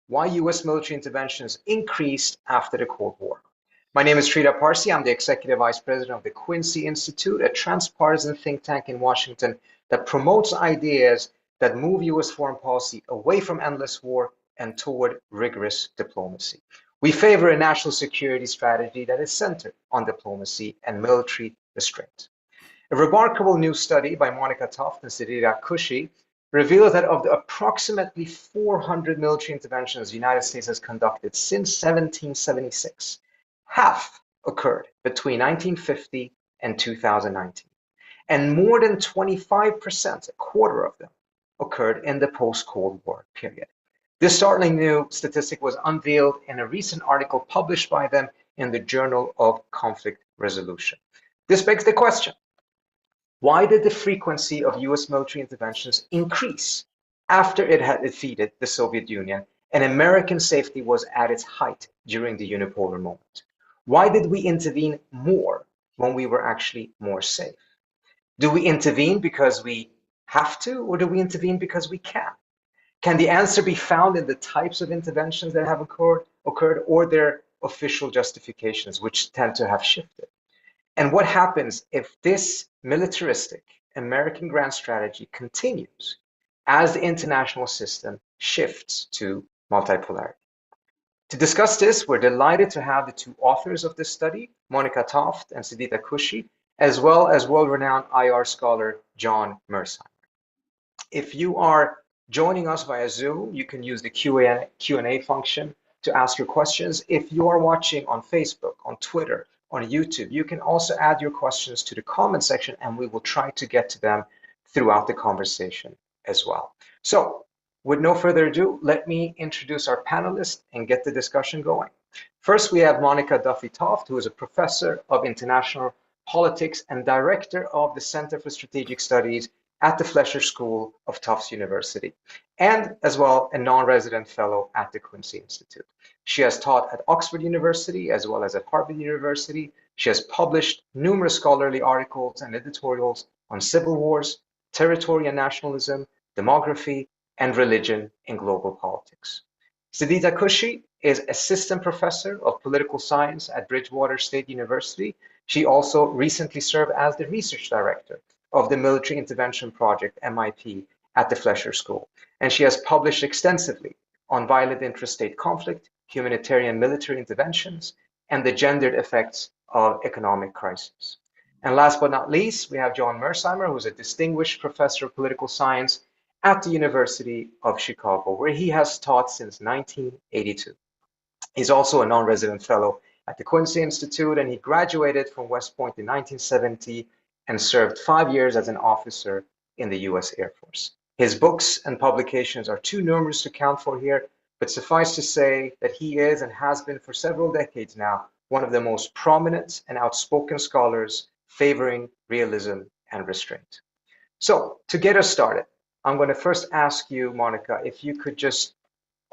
why US military interventions increased after the Cold War. My name is Sridhar Parsi. I'm the Executive Vice President of the Quincy Institute, a transpartisan think tank in Washington that promotes ideas that move US foreign policy away from endless war and toward rigorous diplomacy. We favor a national security strategy that is centered on diplomacy and military restraint. A remarkable new study by Monica Toft and Sidita Kushi reveals that of the approximately 400 military interventions the United States has conducted since 1776, half occurred between 1950 and 2019. And more than 25%, a quarter of them, occurred in the post-Cold War period. This startling new statistic was unveiled in a recent article published by them in the Journal of Conflict Resolution. This begs the question, why did the frequency of US military interventions increase after it had defeated the Soviet Union and American safety was at its height during the unipolar moment? Why did we intervene more when we were actually more safe? Do we intervene because we have to, or do we intervene because we can? Can the answer be found in the types of interventions that have occurred or their official justifications, which tend to have shifted? And what happens if this militaristic American grand strategy continues as the international system shifts to multipolarity? To discuss this, we're delighted to have the two authors of this study, Monica Toft and Sidita Kushi, as well as world-renowned IR scholar John Merceimer. If you are joining us via Zoom, you can use the Q&A function to ask your questions. If you are watching on Facebook, on Twitter, on YouTube, you can also add your questions to the comment section and we will try to get to them throughout the conversation as well. So with no further ado, let me introduce our panelists and get the discussion going. First, we have Monica Duffy Toft, who is a professor of international politics and director of the Center for Strategic Studies at the Fletcher School of Tufts University, and as well a non-resident fellow at the Quincy Institute. She has taught at Oxford University as well as at Harvard University. She has published numerous scholarly articles and editorials on civil wars, territory and nationalism, demography, and religion in global politics. Sidita Kushi is assistant professor of political science at Bridgewater State University. She also recently served as the research director of the Military Intervention Project, MIP, at the Fletcher School. And she has published extensively on violent intrastate conflict, humanitarian military interventions, and the gendered effects of economic crisis. And last but not least, we have John Merceimer, who is a distinguished professor of political science at the University of Chicago, where he has taught since 1982. He's also a non-resident fellow at the Quincy Institute, and he graduated from West Point in 1970 and served 5 years as an officer in the US Air Force. His books and publications are too numerous to count for here, but suffice to say that he is and has been for several decades now one of the most prominent and outspoken scholars favoring realism and restraint. So to get us started, I'm going to first ask you, Monica, if you could just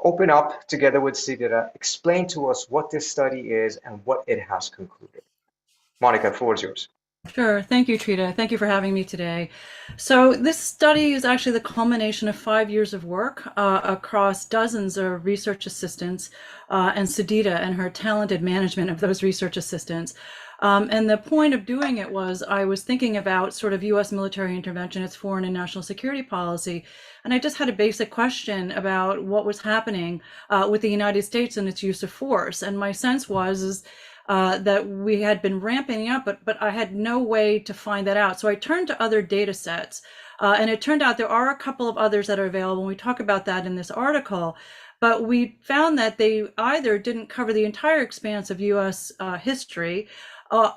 open up together with Sidita, explain to us what this study is and what it has concluded. Monica, the floor is yours. Sure. Thank you, Trita. Thank you for having me today. So this study is actually the culmination of 5 years of work across dozens of research assistants and Sidita and her talented management of those research assistants. And the point of doing it was I was thinking about sort of U.S. military intervention, its foreign and national security policy. And I just had a basic question about what was happening with the United States and its use of force. And my sense was that we had been ramping up, but I had no way to find that out. So I turned to other data sets, and it turned out there are a couple of others that are available. And we talk about that in this article, but we found that they either didn't cover the entire expanse of US history,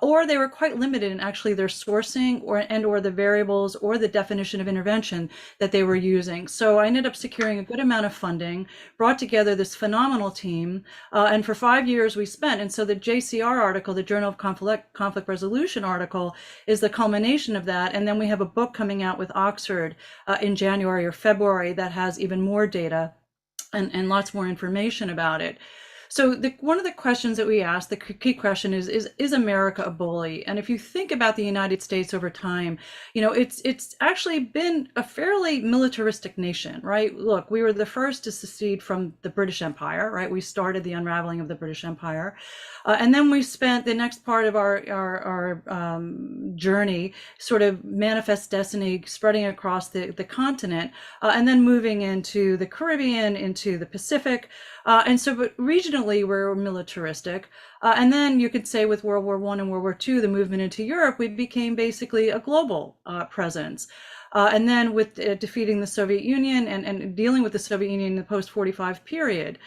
or they were quite limited in actually their sourcing or the variables or the definition of intervention that they were using. So I ended up securing a good amount of funding, brought together this phenomenal team, and for 5 years we spent. And so the JCR article, the Journal of Conflict Resolution article, is the culmination of that. And then we have a book coming out with Oxford in January or February that has even more data and lots more information about it. So one of the questions that we ask, the key question is America a bully? And if you think about the United States over time, it's actually been a fairly militaristic nation, right? Look, we were the first to secede from the British Empire, right? We started the unraveling of the British Empire. And then we spent the next part of our journey sort of manifest destiny spreading across the continent, and then moving into the Caribbean, into the Pacific. But regionally, we're militaristic. And then you could say with World War I and World War II, the movement into Europe, we became basically a global presence. And then with defeating the Soviet Union and dealing with the Soviet Union in the post-45 period.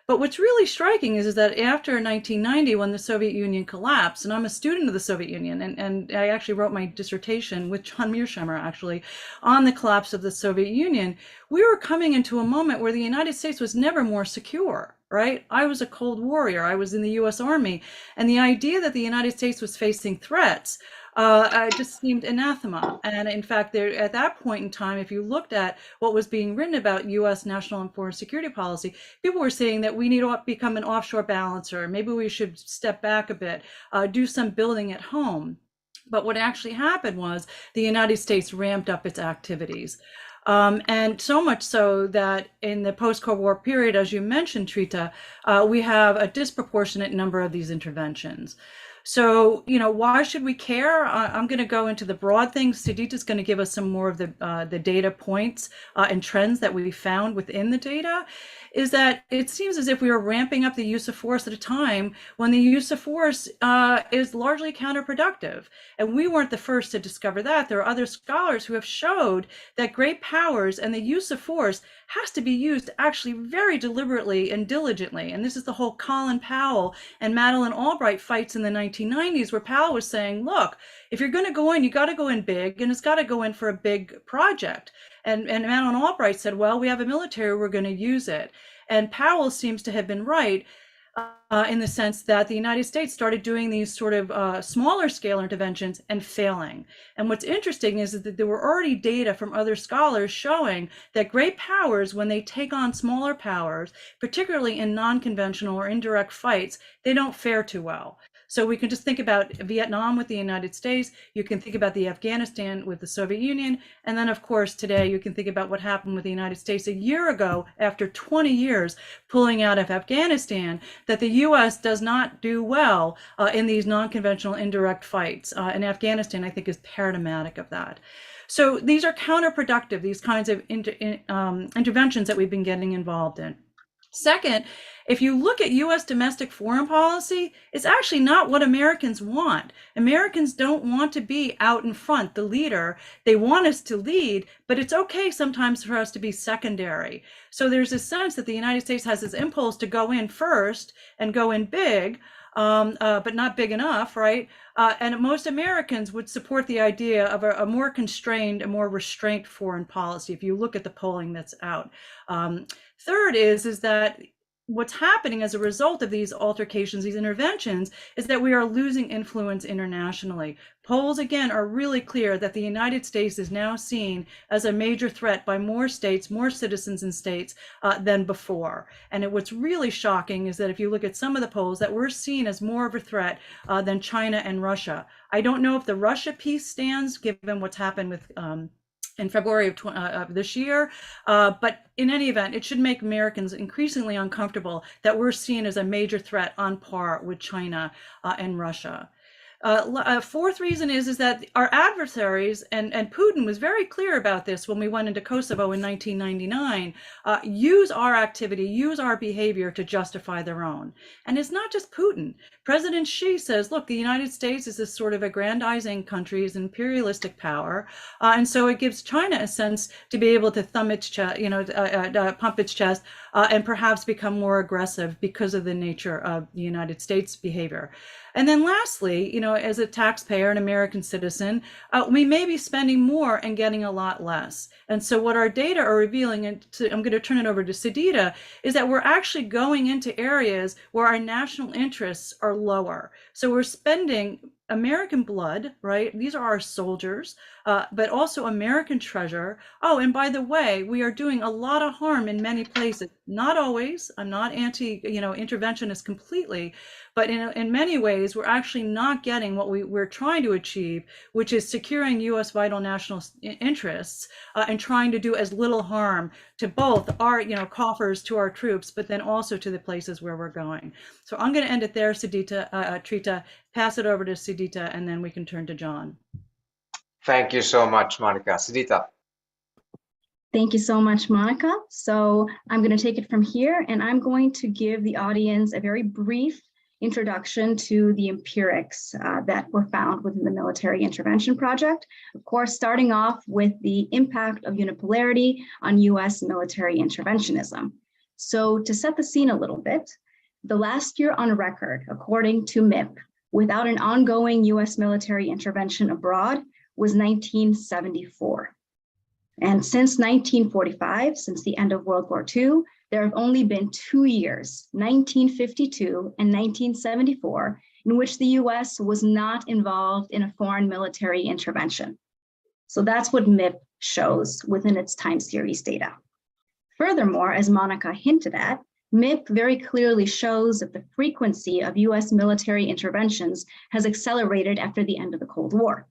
But what's really striking is that after 1990, when the Soviet Union collapsed, and I'm a student of the Soviet Union, and I actually wrote my dissertation with John Merceimer, actually, on the collapse of the Soviet Union, we were coming into a moment where the United States was never more secure, right? I was a Cold Warrior. I was in the US Army. And the idea that the United States was facing threats just seemed anathema. And in fact, at that point in time, if you looked at what was being written about US national and foreign security policy, people were saying that we need to become an offshore balancer. Maybe we should step back a bit, do some building at home. But what actually happened was the United States ramped up its activities. And so much so that in the post-Cold War period, as you mentioned, Trita, we have a disproportionate number of these interventions. So, why should we care? I'm going to go into the broad things. Sidita is going to give us some more of the data points and trends that we found within the data. Is that it seems as if we are ramping up the use of force at a time when the use of force is largely counterproductive. And we weren't the first to discover that. There are other scholars who have showed that great powers and the use of force has to be used actually very deliberately and diligently. And this is the whole Colin Powell and Madeleine Albright fights in the 1990s, where Powell was saying, look, if you're going to go in, you got to go in big, and it's got to go in for a big project. And Madeleine Albright said, well, we have a military, we're going to use it. And Powell seems to have been right in the sense that the United States started doing these sort of smaller scale interventions and failing. And what's interesting is that there were already data from other scholars showing that great powers, when they take on smaller powers, particularly in non-conventional or indirect fights, they don't fare too well. So we can just think about Vietnam with the United States. You can think about the Afghanistan with the Soviet Union. And then, of course, today you can think about what happened with the United States a year ago, after 20 years pulling out of Afghanistan, that the US does not do well in these non-conventional indirect fights. And Afghanistan, I think, is paradigmatic of that. So these are counterproductive, these kinds of interventions that we've been getting involved in. Second, if you look at US domestic foreign policy, it's actually not what Americans want. Americans don't want to be out in front, the leader. They want us to lead, but it's okay sometimes for us to be secondary. So there's a sense that the United States has this impulse to go in first and go in big, but not big enough, right? And most Americans would support the idea of a more constrained, a more restrained foreign policy, if you look at the polling that's out. Third is that what's happening as a result of these altercations, these interventions, is that we are losing influence internationally. Polls, again, are really clear that the United States is now seen as a major threat by more states, more citizens and states than before. And what's really shocking is that if you look at some of the polls, that we're seen as more of a threat than China and Russia. I don't know if the Russia piece stands, given what's happened with in February of this year. But in any event, it should make Americans increasingly uncomfortable that we're seen as a major threat on par with China and Russia. Fourth reason is that our adversaries, and Putin was very clear about this when we went into Kosovo in 1999, use our activity, use our behavior to justify their own. And it's not just Putin. President Xi says, look, the United States is this sort of aggrandizing country, is imperialistic power. And so it gives China a sense to be able to thumb its chest, pump its chest, and perhaps become more aggressive because of the nature of the United States behavior. And then lastly, as a taxpayer, an American citizen, we may be spending more and getting a lot less. And so what our data are revealing, and I'm going to turn it over to Sidita, is that we're actually going into areas where our national interests are lower. So we're spending American blood, right? These are our soldiers, but also American treasure. Oh, and by the way, we are doing a lot of harm in many places. Not always. I'm not interventionist completely, but in many ways, we're actually not getting what we're trying to achieve, which is securing U.S. vital national interests and trying to do as little harm to both our, coffers, to our troops, but then also to the places where we're going. So I'm going to end it there, Sidita, Trita, pass it over to Sidita, and then we can turn to John. Thank you so much, Monica. Sidita. Thank you so much, Monica. So I'm going to take it from here, and I'm going to give the audience a very brief introduction to the empirics that were found within the military intervention project. Of course, starting off with the impact of unipolarity on US military interventionism. So to set the scene a little bit, the last year on record, according to MIP, without an ongoing US military intervention abroad was 1974. And since 1945, since the end of World War II, there have only been 2 years, 1952 and 1974, in which the US was not involved in a foreign military intervention. So that's what MIP shows within its time series data. Furthermore, as Monica hinted at, MIP very clearly shows that the frequency of US military interventions has accelerated after the end of the Cold War.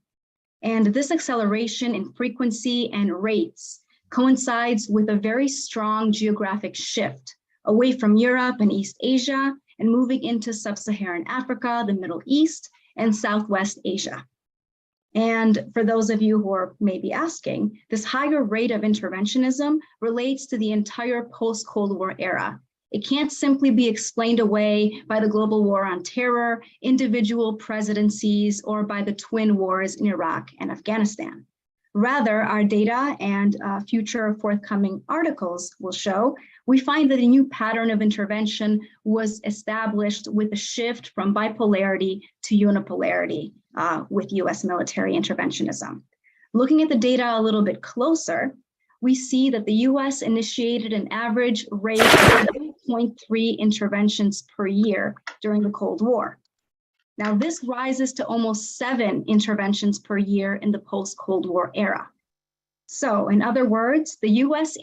And this acceleration in frequency and rates coincides with a very strong geographic shift away from Europe and East Asia and moving into sub-Saharan Africa, the Middle East, and Southwest Asia. And for those of you who are maybe asking, this higher rate of interventionism relates to the entire post-Cold War era. It can't simply be explained away by the global war on terror, individual presidencies, or by the twin wars in Iraq and Afghanistan. Rather, our data and future forthcoming articles will show, we find that a new pattern of intervention was established with a shift from bipolarity to unipolarity with US military interventionism. Looking at the data a little bit closer, we see that the US initiated an average rate of 3.3 interventions per year during the Cold War. Now, this rises to almost 7 interventions per year in the post-Cold War era. So, in other words, the US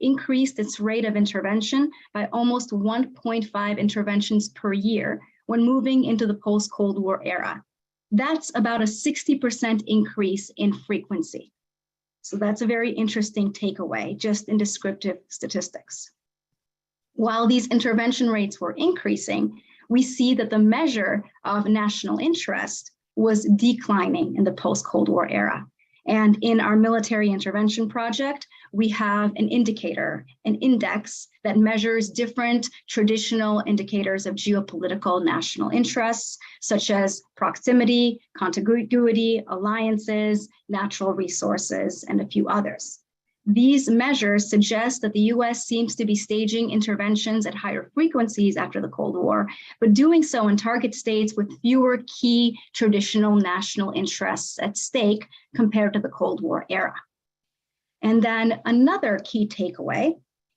increased its rate of intervention by almost 1.5 interventions per year when moving into the post-Cold War era. That's about a 60% increase in frequency. So that's a very interesting takeaway, just in descriptive statistics. While these intervention rates were increasing, we see that the measure of national interest was declining in the post-Cold War era. And in our military intervention project, we have an indicator, an index that measures different traditional indicators of geopolitical national interests, such as proximity, contiguity, alliances, natural resources, and a few others. These measures suggest that the US seems to be staging interventions at higher frequencies after the Cold War, but doing so in target states with fewer key traditional national interests at stake compared to the Cold War era. And then another key takeaway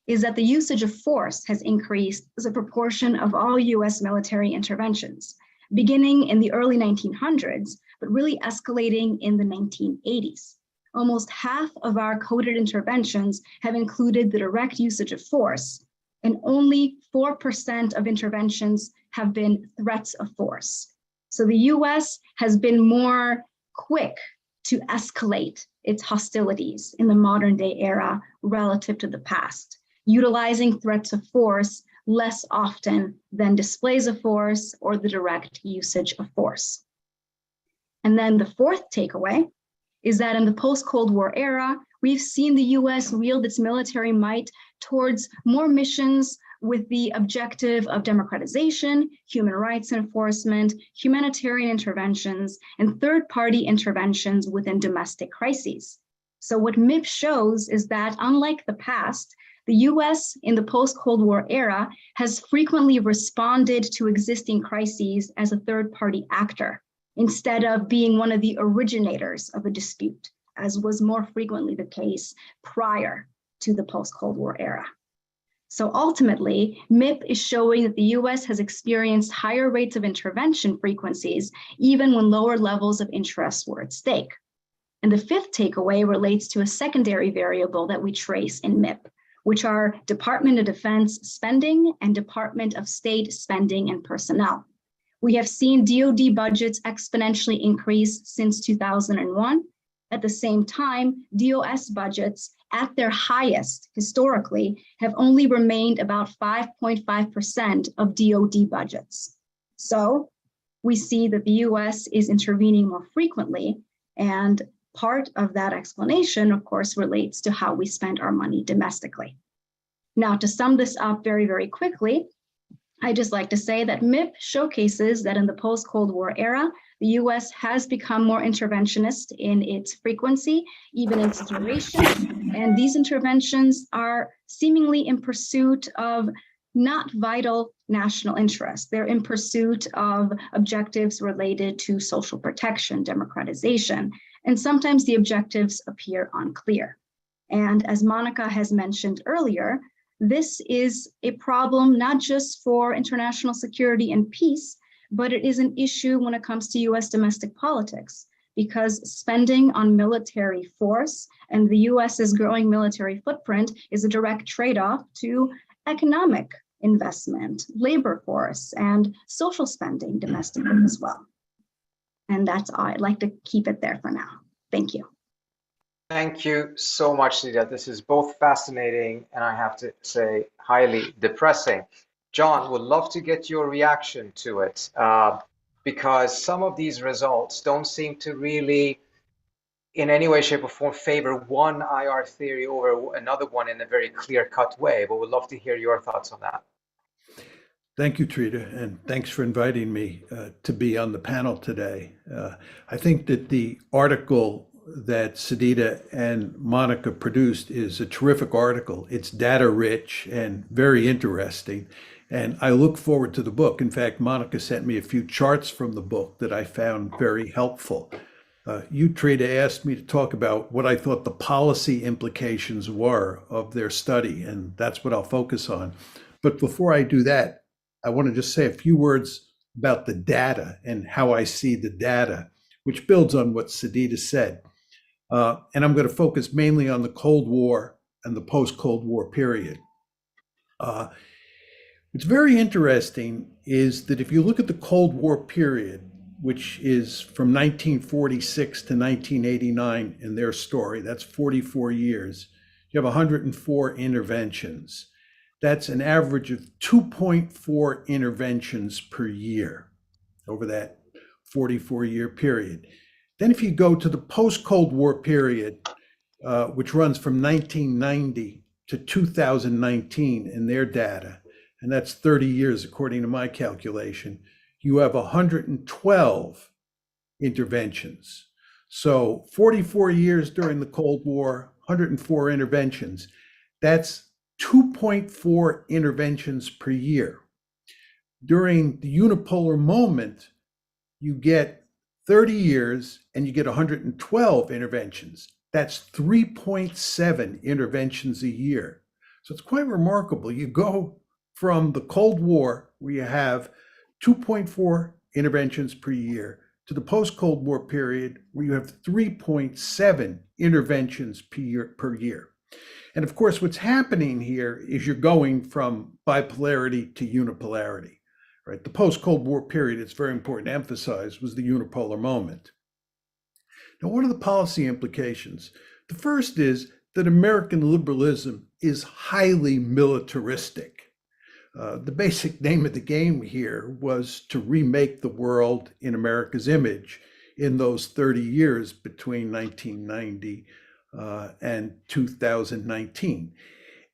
is that the usage of force has increased as a proportion of all US military interventions, beginning in the early 1900s, but really escalating in the 1980s. Almost half of our coded interventions have included the direct usage of force, and only 4% of interventions have been threats of force. So the US has been more quick to escalate its hostilities in the modern day era relative to the past, utilizing threats of force less often than displays of force or the direct usage of force. And then the fourth takeaway is that in the post-Cold War era, we've seen the US wield its military might towards more missions with the objective of democratization, human rights enforcement, humanitarian interventions, and third-party interventions within domestic crises. So what MIP shows is that unlike the past, the US in the post-Cold War era has frequently responded to existing crises as a third-party actor, instead of being one of the originators of a dispute, as was more frequently the case prior to the post-Cold War era. So ultimately, MIP is showing that the US has experienced higher rates of intervention frequencies, even when lower levels of interest were at stake. And the fifth takeaway relates to a secondary variable that we trace in MIP, which are Department of Defense spending and Department of State spending and personnel. We have seen DoD budgets exponentially increase since 2001. At the same time, DOS budgets at their highest historically have only remained about 5.5% of DoD budgets. So we see that the US is intervening more frequently, and part of that explanation, of course, relates to how we spend our money domestically. Now, to sum this up very, very quickly, I just like to say that MIP showcases that in the post-Cold War era, the US has become more interventionist in its frequency, even in its duration. And these interventions are seemingly in pursuit of not vital national interest. They're in pursuit of objectives related to social protection, democratization, and sometimes the objectives appear unclear. And as Monica has mentioned earlier, this is a problem not just for international security and peace, but it is an issue when it comes to US domestic politics, because spending on military force and the US's growing military footprint is a direct trade-off to economic investment, labor force, and social spending domestically as well. And that's all. I'd like to keep it there for now. Thank you. Thank you so much, Sidita. This is both fascinating and I have to say highly depressing. John, would love to get your reaction to it because some of these results don't seem to really in any way, shape or form favor one IR theory over another one in a very clear-cut way, but we'd love to hear your thoughts on that. Thank you, Trita, and thanks for inviting me to be on the panel today. I think that the article that Sidita and Monica produced is a terrific article. It's data rich and very interesting, and I look forward to the book. In fact, Monica sent me a few charts from the book that I found very helpful. You, Trita, asked me to talk about what I thought the policy implications were of their study, and that's what I'll focus on. But before I do that, I want to just say a few words about the data and how I see the data, which builds on what Sidita said. And I'm going to focus mainly on the Cold War and the post-Cold War period. What's very interesting is that if you look at the Cold War period, which is from 1946 to 1989 in their story, that's 44 years, you have 104 interventions. That's an average of 2.4 interventions per year over that 44-year period. Then if you go to the post-Cold War period, which runs from 1990 to 2019 in their data, and that's 30 years according to my calculation, you have 112 interventions. So 44 years during the Cold War, 104 interventions. That's 2.4 interventions per year. During the unipolar moment, you get 30 years and you get 112 interventions. That's 3.7 interventions a year. So it's quite remarkable. You go from the Cold War, where you have 2.4 interventions per year, to the post-Cold War period, where you have 3.7 interventions per year. And of course, what's happening here is you're going from bipolarity to unipolarity. Right? The post-Cold War period, it's very important to emphasize, was the unipolar moment. Now, what are the policy implications? The first is that American liberalism is highly militaristic. The basic name of the game here was to remake the world in America's image in those 30 years between 1990 and 2019.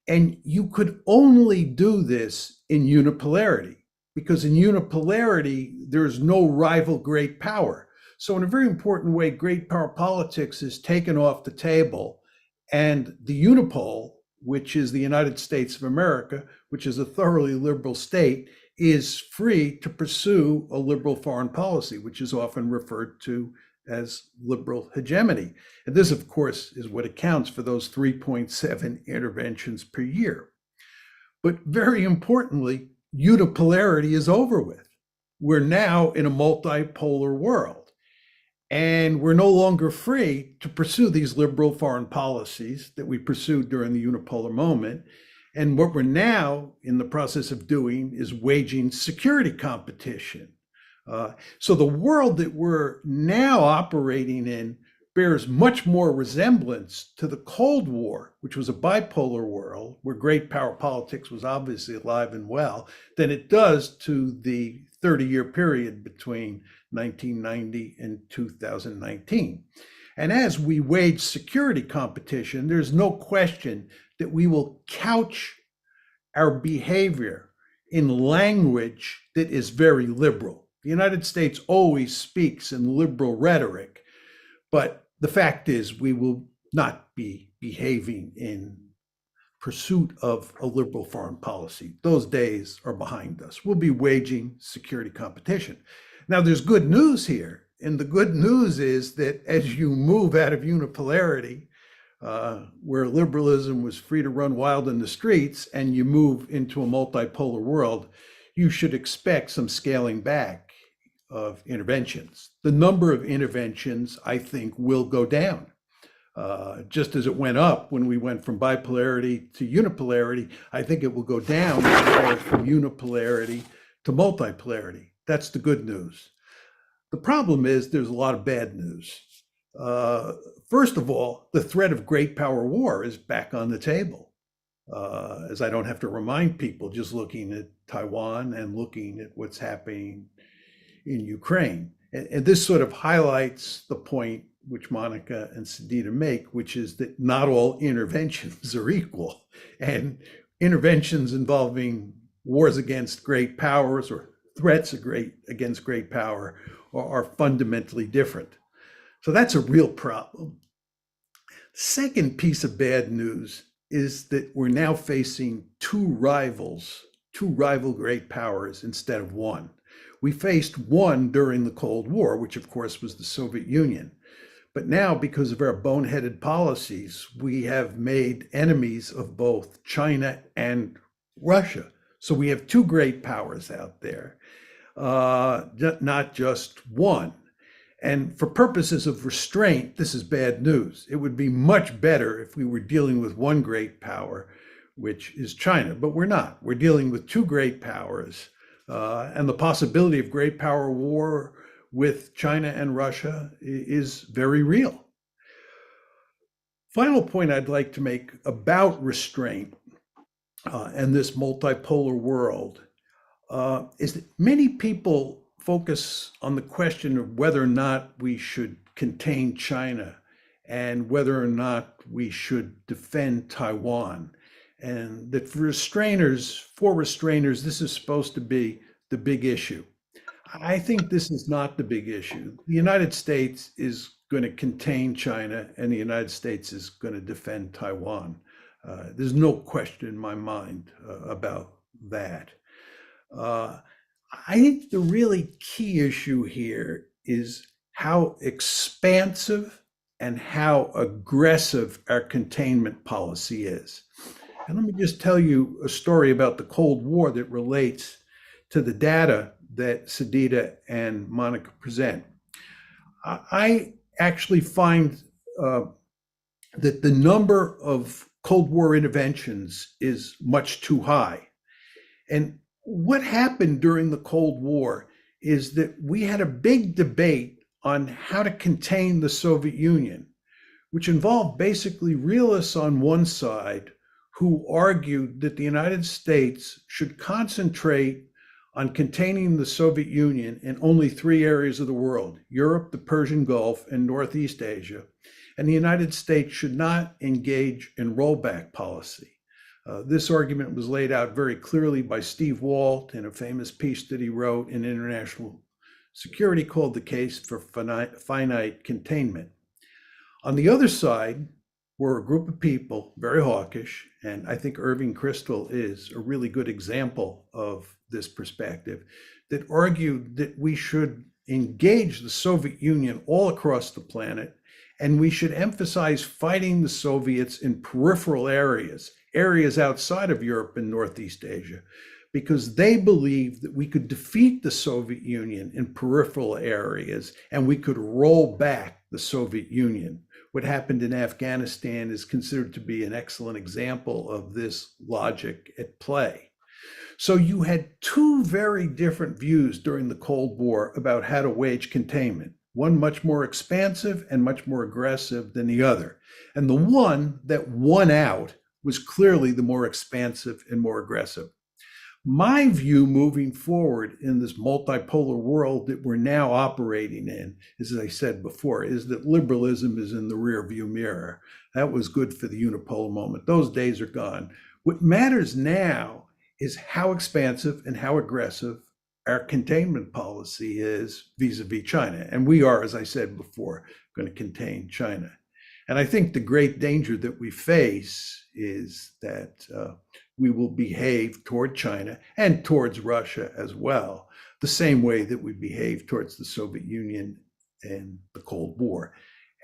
And you could only do this in unipolarity, because in unipolarity, there's no rival great power. So in a very important way, great power politics is taken off the table, and the unipole, which is the United States of America, which is a thoroughly liberal state, is free to pursue a liberal foreign policy, which is often referred to as liberal hegemony. And this, of course, is what accounts for those 3.7 interventions per year. But very importantly, unipolarity is over with. We're now in a multipolar world, and we're no longer free to pursue these liberal foreign policies that we pursued during the unipolar moment. And what we're now in the process of doing is waging security competition. So the world that we're now operating in bears much more resemblance to the Cold War, which was a bipolar world where great power politics was obviously alive and well, than it does to the 30-year period between 1990 and 2019. And as we wage security competition, there's no question that we will couch our behavior in language that is very liberal. The United States always speaks in liberal rhetoric, but the fact is we will not be behaving in pursuit of a liberal foreign policy. Those days are behind us. We'll be waging security competition. Now, there's good news here. And the good news is that as you move out of unipolarity, where liberalism was free to run wild in the streets, and you move into a multipolar world, you should expect some scaling back of interventions. The number of interventions, I think, will go down. Just as it went up when we went from bipolarity to unipolarity, I think it will go down from unipolarity to multipolarity. That's the good news. The problem is there's a lot of bad news. First of all, the threat of great power war is back on the table. As I don't have to remind people, just looking at Taiwan and looking at what's happening in Ukraine. And this sort of highlights the point which Monica and Sidita make, which is that not all interventions are equal. And interventions involving wars against great powers or threats against great power are fundamentally different. So that's a real problem. Second piece of bad news is that we're now facing two rival great powers instead of one. We faced one during the Cold War, which of course was the Soviet Union. But now, because of our boneheaded policies, we have made enemies of both China and Russia. So we have two great powers out there, not just one. And for purposes of restraint, this is bad news. It would be much better if we were dealing with one great power, which is China, but we're not. We're dealing with two great powers. And the possibility of great power war with China and Russia is very real. Final point I'd like to make about restraint and this multipolar world is that many people focus on the question of whether or not we should contain China and whether or not we should defend Taiwan. And that for restrainers, this is supposed to be the big issue. I think this is not the big issue. The United States is going to contain China, and the United States is going to defend Taiwan. There's no question in my mind about that. I think the really key issue here is how expansive and how aggressive our containment policy is. And let me just tell you a story about the Cold War that relates to the data that Sidita and Monica present. I actually find that the number of Cold War interventions is much too high. And what happened during the Cold War is that we had a big debate on how to contain the Soviet Union, which involved basically realists on one side who argued that the United States should concentrate on containing the Soviet Union in only three areas of the world: Europe, the Persian Gulf, and Northeast Asia. And the United States should not engage in rollback policy. This argument was laid out very clearly by Steve Walt in a famous piece that he wrote in International Security called The Case for Finite Containment. On the other side were a group of people, very hawkish, and I think Irving Kristol is a really good example of this perspective, that argued that we should engage the Soviet Union all across the planet, and we should emphasize fighting the Soviets in peripheral areas, areas outside of Europe and Northeast Asia, because they believed that we could defeat the Soviet Union in peripheral areas and we could roll back the Soviet Union. What happened in Afghanistan is considered to be an excellent example of this logic at play. So you had two very different views during the Cold War about how to wage containment, one much more expansive and much more aggressive than the other. And the one that won out was clearly the more expansive and more aggressive. My view moving forward in this multipolar world that we're now operating in, as I said before, is that liberalism is in the rearview mirror. That was good for the unipolar moment. Those days are gone. What matters now is how expansive and how aggressive our containment policy is vis-a-vis China. And we are, as I said before, going to contain China. And I think the great danger that we face is that we will behave toward China and towards Russia as well, the same way that we behaved towards the Soviet Union and the Cold War.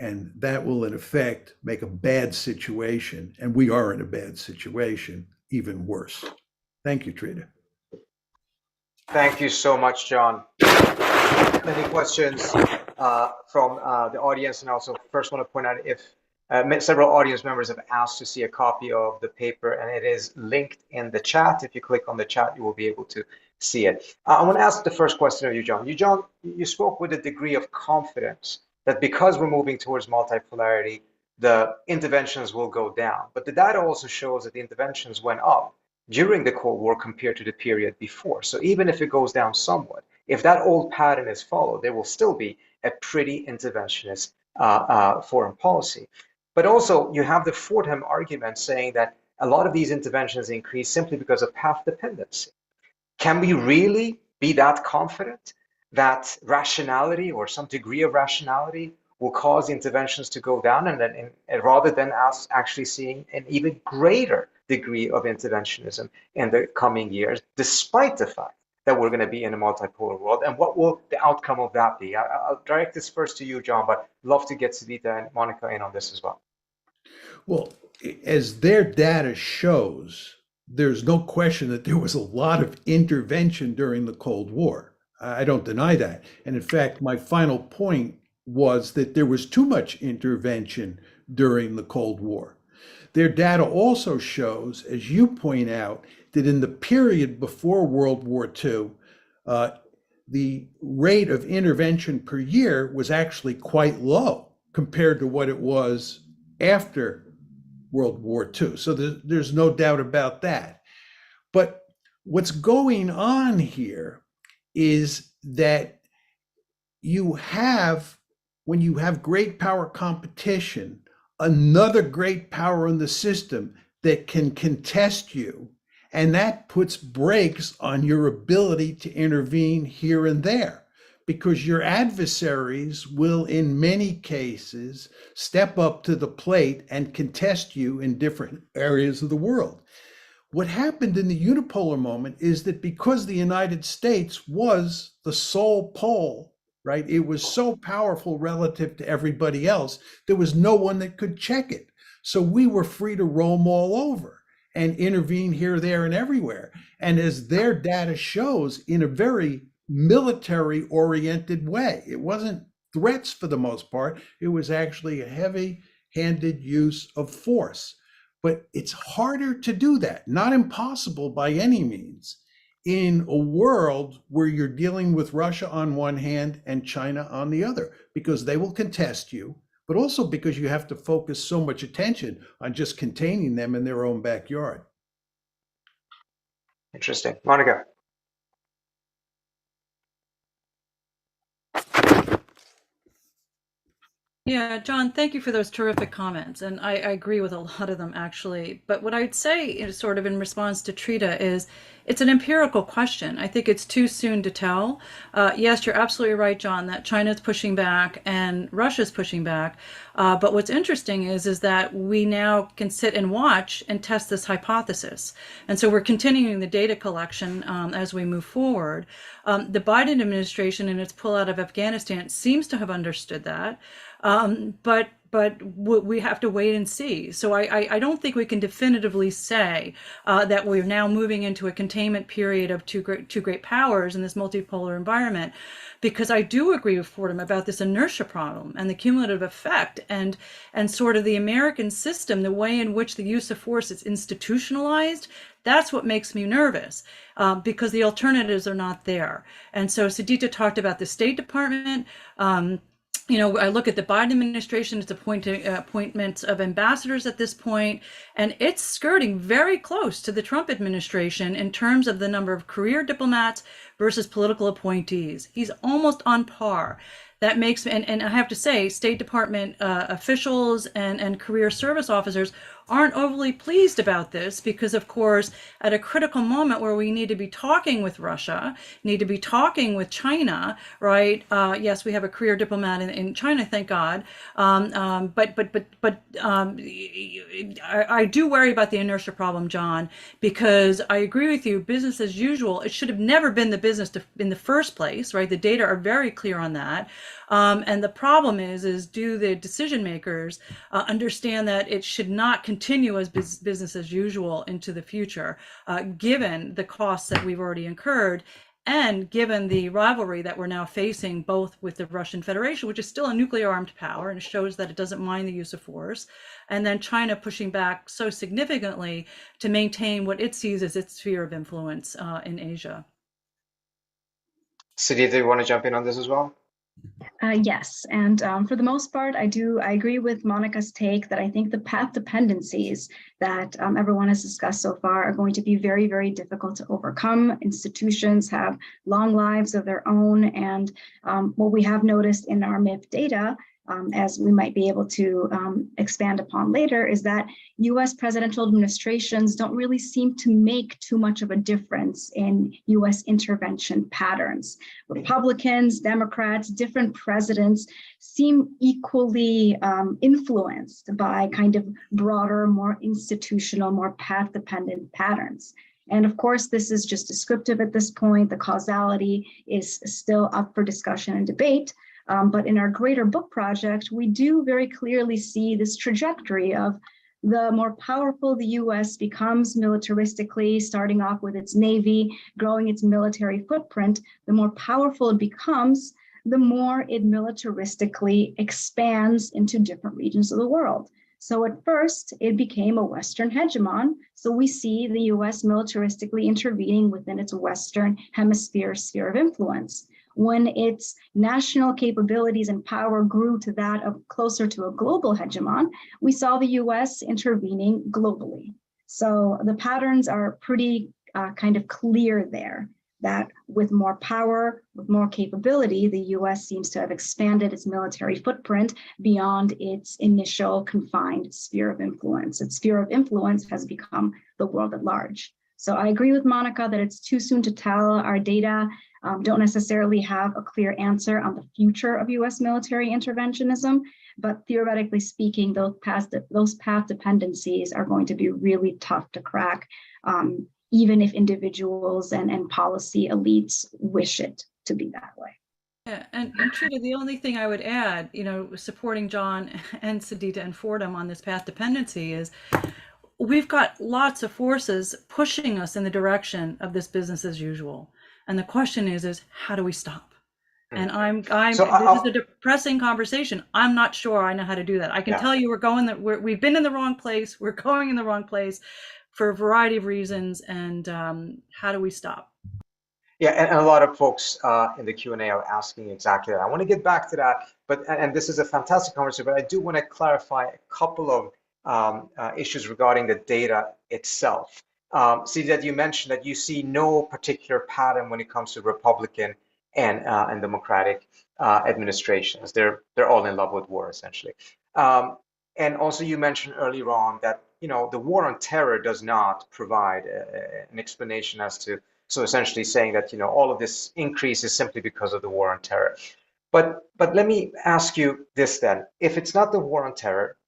And that will, in effect, make a bad situation, and we are in a bad situation, even worse. Thank you, Trita. Thank you so much, John. Many questions from the audience, and also first want to point out if several audience members have asked to see a copy of the paper, and it is linked in the chat. If you click on the chat, you will be able to see it. I want to ask the first question of you, John. John, you spoke with a degree of confidence that because we're moving towards multipolarity, the interventions will go down. But the data also shows that the interventions went up during the Cold War compared to the period before. So even if it goes down somewhat, if that old pattern is followed, there will still be a pretty interventionist foreign policy. But also, you have the Fordham argument saying that a lot of these interventions increase simply because of path dependency. Can we really be that confident that rationality or some degree of rationality will cause interventions to go down, and then rather than us actually seeing an even greater degree of interventionism in the coming years, despite the fact that we're going to be in a multipolar world? And what will the outcome of that be? I'll direct this first to you, John, but love to get Sidita and Monica in on this as well. Well, as their data shows, there's no question that there was a lot of intervention during the Cold War. I don't deny that. And in fact, my final point was that there was too much intervention during the Cold War. Their data also shows, as you point out, that in the period before World War II, the rate of intervention per year was actually quite low compared to what it was after World War II. So there's no doubt about that. But what's going on here is that when you have great power competition, another great power in the system that can contest you, and that puts brakes on your ability to intervene here and there, because your adversaries will, in many cases, step up to the plate and contest you in different areas of the world. What happened in the unipolar moment is that because the United States was the sole pole, right? It was so powerful relative to everybody else, there was no one that could check it. So we were free to roam all over and intervene here, there, and everywhere. And as their data shows, in a very military-oriented way. It wasn't threats for the most part. It was actually a heavy-handed use of force. But it's harder to do that, not impossible by any means, in a world where you're dealing with Russia on one hand and China on the other, because they will contest you, but also because you have to focus so much attention on just containing them in their own backyard. Interesting. Monica. Yeah, John, thank you for those terrific comments. And I agree with a lot of them, actually. But what I'd say is sort of in response to Trita is it's an empirical question. I think it's too soon to tell. Yes, you're absolutely right, John, that China's pushing back and Russia's pushing back. But what's interesting is that we now can sit and watch and test this hypothesis. And so we're continuing the data collection as we move forward. The Biden administration in its pullout of Afghanistan seems to have understood that. But we have to wait and see. So I don't think we can definitively say that we're now moving into a containment period of two great powers in this multipolar environment, because I do agree with Fordham about this inertia problem and the cumulative effect and sort of the American system, the way in which the use of force is institutionalized. That's what makes me nervous, because the alternatives are not there. And so Sidita talked about the State Department. I look at the Biden administration, it's appointments of ambassadors at this point, and it's skirting very close to the Trump administration in terms of the number of career diplomats versus political appointees. He's almost on par. That makes, and I have to say, State Department officials and career service officers aren't overly pleased about this, because of course, at a critical moment where we need to be talking with Russia, need to be talking with China, right? Yes, we have a career diplomat in China, thank God. But I do worry about the inertia problem, John, because I agree with you, business as usual, it should have never been the business in the first place, right? The data are very clear on that. And the problem is do the decision makers understand that it should not continue as business as usual into the future, given the costs that we've already incurred, and given the rivalry that we're now facing both with the Russian Federation, which is still a nuclear armed power and shows that it doesn't mind the use of force, and then China pushing back so significantly to maintain what it sees as its sphere of influence in Asia. Sidita, you want to jump in on this as well? Yes, and for the most part, I agree with Monica's take that I think the path dependencies that everyone has discussed so far are going to be very, very difficult to overcome. Institutions have long lives of their own, and what we have noticed in our MIF data, as we might be able to expand upon later, is that US presidential administrations don't really seem to make too much of a difference in US intervention patterns. Republicans, Democrats, different presidents seem equally influenced by kind of broader, more institutional, more path-dependent patterns. And of course, this is just descriptive at this point. The causality is still up for discussion and debate. But in our greater book project, we do very clearly see this trajectory of the more powerful the US becomes militaristically, starting off with its Navy, growing its military footprint, the more powerful it becomes, the more it militaristically expands into different regions of the world. So at first, it became a Western hegemon. So we see the US militaristically intervening within its Western hemisphere sphere of influence. When its national capabilities and power grew to that of closer to a global hegemon, we saw the US intervening globally. So the patterns are pretty kind of clear there, that with more power, with more capability, the US seems to have expanded its military footprint beyond its initial confined sphere of influence. Its sphere of influence has become the world at large. So I agree with Monica that it's too soon to tell. Our data don't necessarily have a clear answer on the future of US military interventionism, but theoretically speaking, those path dependencies are going to be really tough to crack, even if individuals and policy elites wish it to be that way. Yeah, and Trita, the only thing I would add, supporting John and Sidita and Fordham on this path dependency is we've got lots of forces pushing us in the direction of this business as usual. And the question is how do we stop? And this is a depressing conversation. I'm not sure I know how to do that. I can tell you we've been in the wrong place. We're going in the wrong place for a variety of reasons. And how do we stop? Yeah, and a lot of folks in the Q&A are asking exactly that. I want to get back to that, and this is a fantastic conversation, but I do want to clarify a couple of issues regarding the data itself. See that you mentioned that you see no particular pattern when it comes to Republican and Democratic administrations. They're all in love with war, essentially. And also you mentioned earlier on that the war on terror does not provide an explanation as to, so essentially saying that all of this increase is simply because of the war on terror. But let me ask you this then: if it's not the war on terror,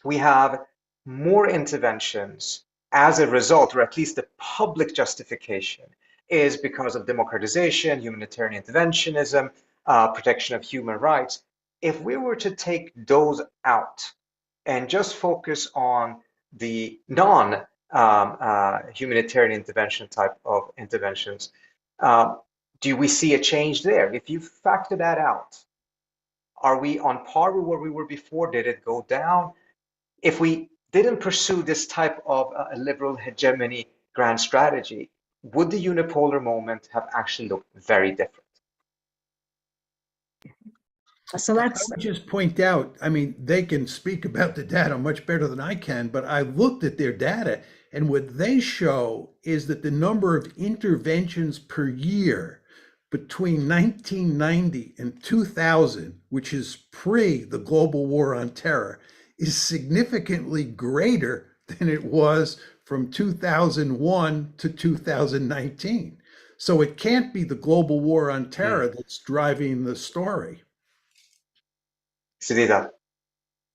we have more interventions as a result, or at least the public justification is because of democratization, humanitarian interventionism, protection of human rights. if we were to take those out and just focus on the non-humanitarian intervention type of interventions, do we see a change there? If you factor that out, are we on par with where we were before? Did it go down? If we didn't pursue this type of liberal hegemony grand strategy, would the unipolar moment have actually looked very different? So I that's would just point out, I mean, they can speak about the data much better than I can, but I looked at their data, and what they show is that the number of interventions per year between 1990 and 2000, which is pre the global war on terror, is significantly greater than it was from 2001 to 2019. So it can't be the global war on terror that's driving the story. Sidita.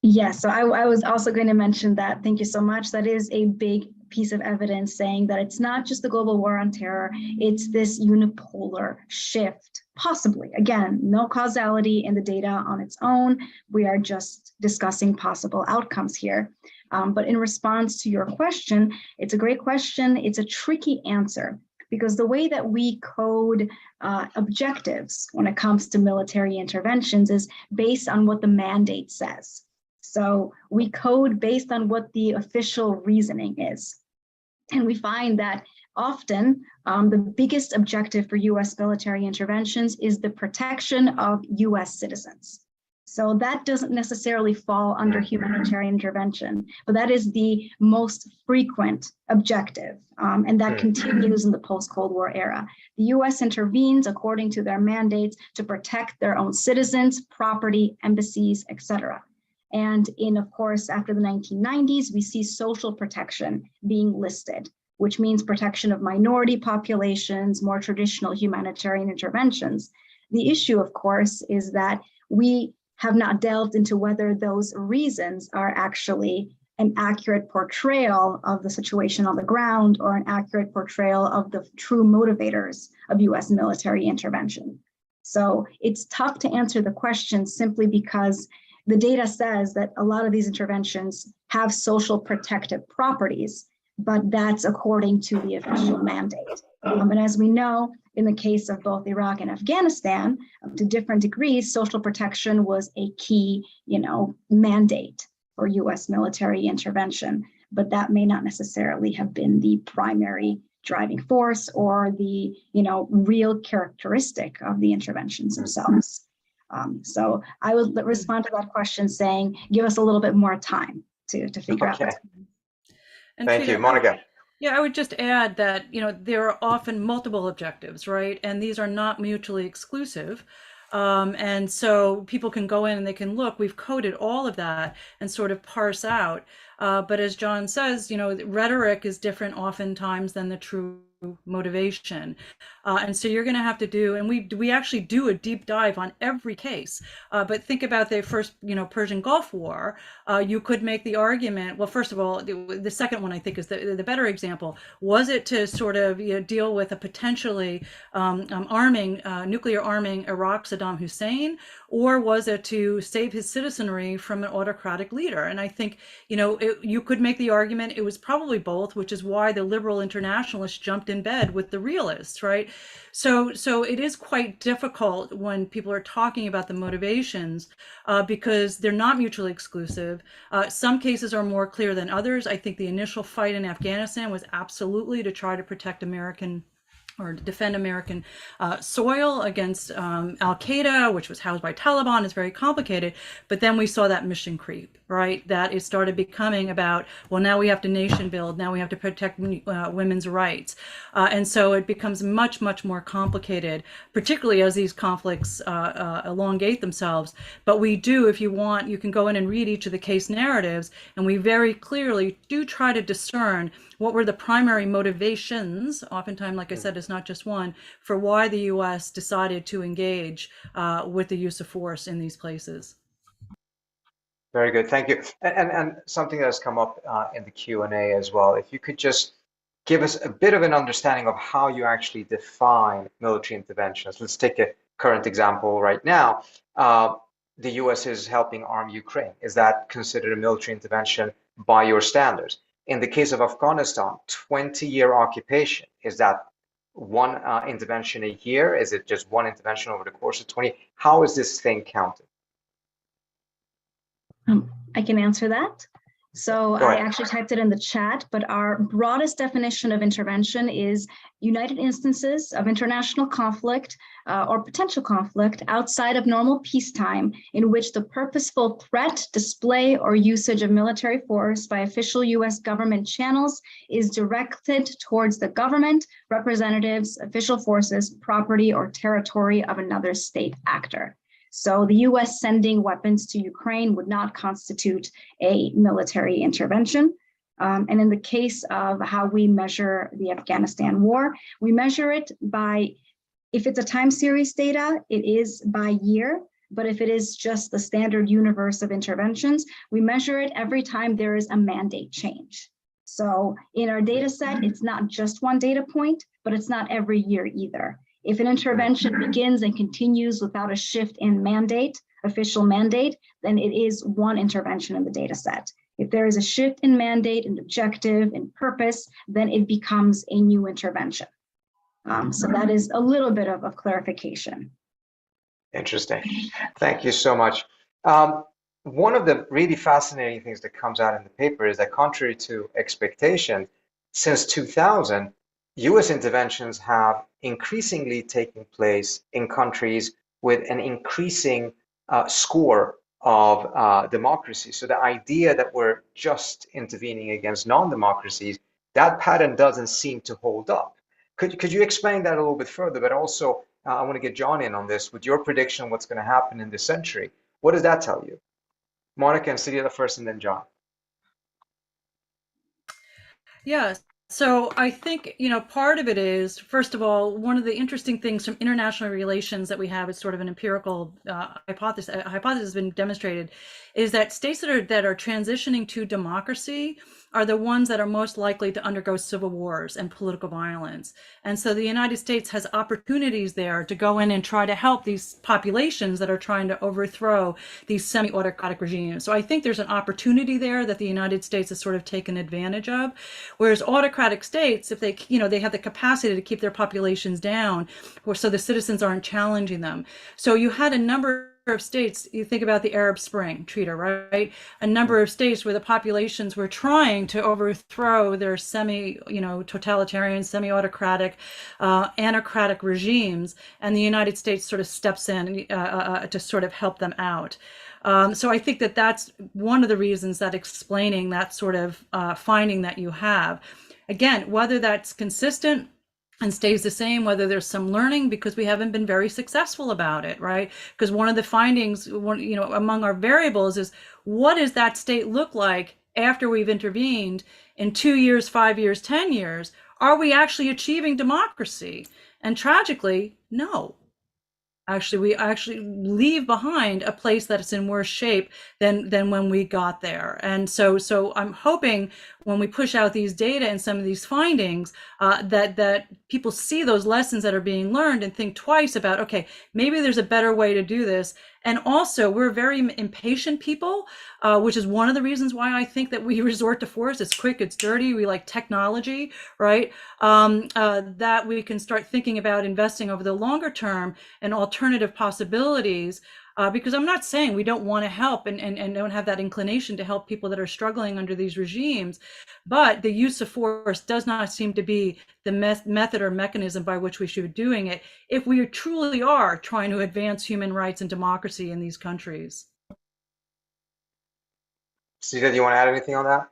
Yes, so I was also going to mention that. Thank you so much. That is a big piece of evidence saying that it's not just the global war on terror, it's this unipolar shift, possibly. Again, no causality in the data on its own. We are just discussing possible outcomes here. But in response to your question, it's a great question. It's a tricky answer, because the way that we code objectives when it comes to military interventions is based on what the mandate says. So we code based on what the official reasoning is. And we find that often the biggest objective for US military interventions is the protection of US citizens. So that doesn't necessarily fall under humanitarian intervention, but that is the most frequent objective. And that continues in the post-Cold War era. The US intervenes according to their mandates to protect their own citizens, property, embassies, etc. And of course, after the 1990s, we see social protection being listed, which means protection of minority populations, more traditional humanitarian interventions. The issue, of course, is that we have not delved into whether those reasons are actually an accurate portrayal of the situation on the ground or an accurate portrayal of the true motivators of US military intervention. So it's tough to answer the question simply because the data says that a lot of these interventions have social protective properties, but that's according to the official mandate. And as we know, in the case of both Iraq and Afghanistan, to different degrees, social protection was a key, mandate for US military intervention, but that may not necessarily have been the primary driving force or the, real characteristic of the interventions themselves. So I would respond to that question saying, give us a little bit more time to figure out. And thank you, Monica. Yeah, I would just add that, there are often multiple objectives, right? And these are not mutually exclusive. And so people can go in and they can look, we've coded all of that and sort of parse out. But as John says, rhetoric is different oftentimes than the true motivation. And so you're going to have to do, and we actually do a deep dive on every case. But think about the first, Persian Gulf War. You could make the argument, well, first of all, the second one I think is the better example. Was it to sort of deal with a potentially nuclear arming Iraq Saddam Hussein, or was it to save his citizenry from an autocratic leader? And I think, you could make the argument it was probably both, which is why the liberal internationalists jumped in bed with the realists, right? So it is quite difficult when people are talking about the motivations because they're not mutually exclusive. Some cases are more clear than others. I think the initial fight in Afghanistan was absolutely to try to protect American or defend American soil against Al-Qaeda, which was housed by Taliban. Is very complicated. But then we saw that mission creep, right? That it started becoming about, well, now we have to nation build. Now we have to protect women's rights. And so it becomes much, much more complicated, particularly as these conflicts elongate themselves. But we do, if you want, you can go in and read each of the case narratives, and we very clearly do try to discern what were the primary motivations, oftentimes, like I said, it's not just one, for why the US decided to engage with the use of force in these places. Very good, thank you. And something that has come up in the Q&A as well, if you could just give us a bit of an understanding of how you actually define military interventions. Let's take a current example right now. the US is helping arm Ukraine? Is that considered a military intervention by your standards? In the case of Afghanistan, 20-year occupation, is that one intervention a year? Is it just one intervention over the course of 20? How is this thing counted? I can answer that. So Go I ahead. actually typed it in the chat, but our broadest definition of intervention is united instances of international conflict or potential conflict outside of normal peacetime in which the purposeful threat, display, or usage of military force by official US government channels is directed towards the government, representatives, official forces, property, or territory of another state actor. So the US sending weapons to Ukraine would not constitute a military intervention. And in the case of how we measure the Afghanistan war, we measure it by, if it's a time series data, it is by year. But if it is just the standard universe of interventions, we measure it every time there is a mandate change. So in our data set, it's not just one data point, but it's not every year either. If an intervention begins and continues without a shift in mandate, official mandate, then it is one intervention in the data set. If there is a shift in mandate and objective and purpose, then it becomes a new intervention. So that is a little bit of clarification. Interesting. Thank you so much. One of the really fascinating things that comes out in the paper is that contrary to expectation, since 2000, US interventions have increasingly taken place in countries with an increasing score of democracy. So the idea that we're just intervening against non-democracies, that pattern doesn't seem to hold up. Could you explain that a little bit further? But also, I want to get John in on this with your prediction of what's going to happen in this century. What does that tell you? Monica and Sidita first, and then John. Yes. So I think, part of it is, first of all, one of the interesting things from international relations that we have is sort of an empirical hypothesis. A hypothesis has been demonstrated is that states that are transitioning to democracy are the ones that are most likely to undergo civil wars and political violence. And so the United States has opportunities there to go in and try to help these populations that are trying to overthrow these semi-autocratic regimes. So I think there's an opportunity there that the United States has sort of taken advantage of. Whereas autocratic states, if they, they have the capacity to keep their populations down, or so the citizens aren't challenging them. So you had a number of states, you think about the Arab Spring, Trita, right? A number of states where the populations were trying to overthrow their totalitarian, semi-autocratic, anarchic regimes, and the United States sort of steps in to sort of help them out. So I think that that's one of the reasons that explaining that sort of finding that you have. Again, whether that's consistent and stays the same, whether there's some learning, because we haven't been very successful about it, right? Because one of the findings, among our variables is, what does that state look like after we've intervened in 2 years, 5 years, 10 years? Are we actually achieving democracy? And tragically, no. We actually leave behind a place that is in worse shape than when we got there. And so I'm hoping when we push out these data and some of these findings, that people see those lessons that are being learned and think twice about, okay, maybe there's a better way to do this. And also, we're very impatient people, which is one of the reasons why I think that we resort to force. It's quick, it's dirty, we like technology, right? That we can start thinking about investing over the longer term and alternative possibilities. Because I'm not saying we don't want to help and don't have that inclination to help people that are struggling under these regimes, but the use of force does not seem to be the method or mechanism by which we should be doing it if we truly are trying to advance human rights and democracy in these countries. Sidita, do you want to add anything on that?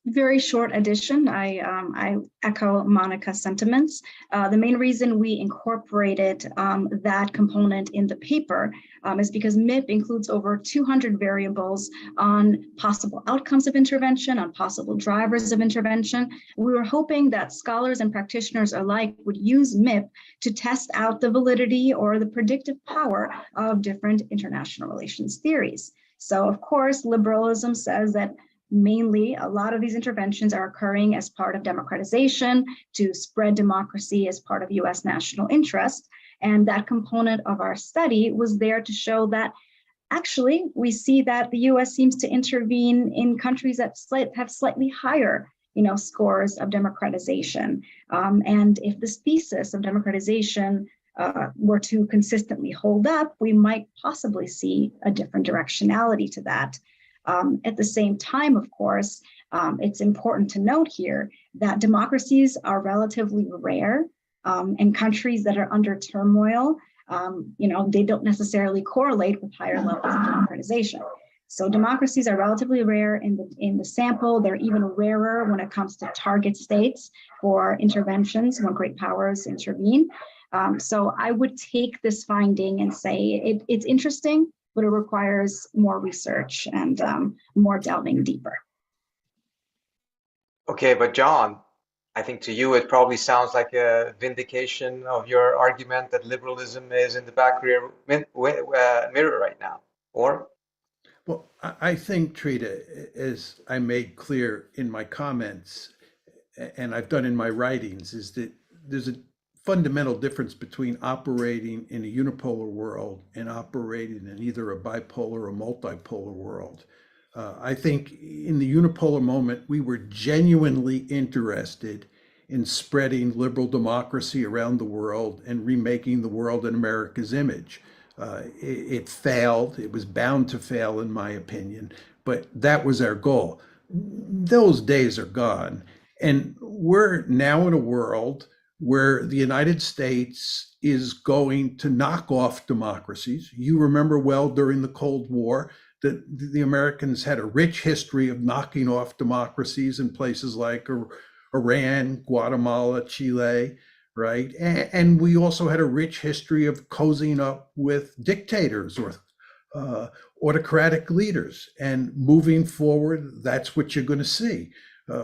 Very short addition. I echo Monica's sentiments. The main reason we incorporated that component in the paper is because MIP includes over 200 variables on possible outcomes of intervention, on possible drivers of intervention. We were hoping that scholars and practitioners alike would use MIP to test out the validity or the predictive power of different international relations theories. So, of course, liberalism says that mainly, a lot of these interventions are occurring as part of democratization to spread democracy as part of US national interest. And that component of our study was there to show that actually, we see that the US seems to intervene in countries that have slightly higher scores of democratization. And if this thesis of democratization were to consistently hold up, we might possibly see a different directionality to that. At the same time, of course, it's important to note here that democracies are relatively rare, and countries that are under turmoil, they don't necessarily correlate with higher levels of democratization. So democracies are relatively rare in the sample. They're even rarer when it comes to target states for interventions when great powers intervene. So I would take this finding and say it's interesting, but it requires more research and more delving deeper. Okay, but John, I think to you it probably sounds like a vindication of your argument that liberalism is in the back rear mirror right now, or? Well, I think, Trita, as I made clear in my comments, and I've done in my writings, is that there's a fundamental difference between operating in a unipolar world and operating in either a bipolar or multipolar world. I think in the unipolar moment, we were genuinely interested in spreading liberal democracy around the world and remaking the world in America's image. It failed. It was bound to fail, in my opinion, but that was our goal. Those days are gone. And we're now in a world where the United States is going to knock off democracies. You remember well during the Cold War that the Americans had a rich history of knocking off democracies in places like Iran, Guatemala, Chile, right? And we also had a rich history of cozying up with dictators or autocratic leaders. And moving forward, that's what you're going to see.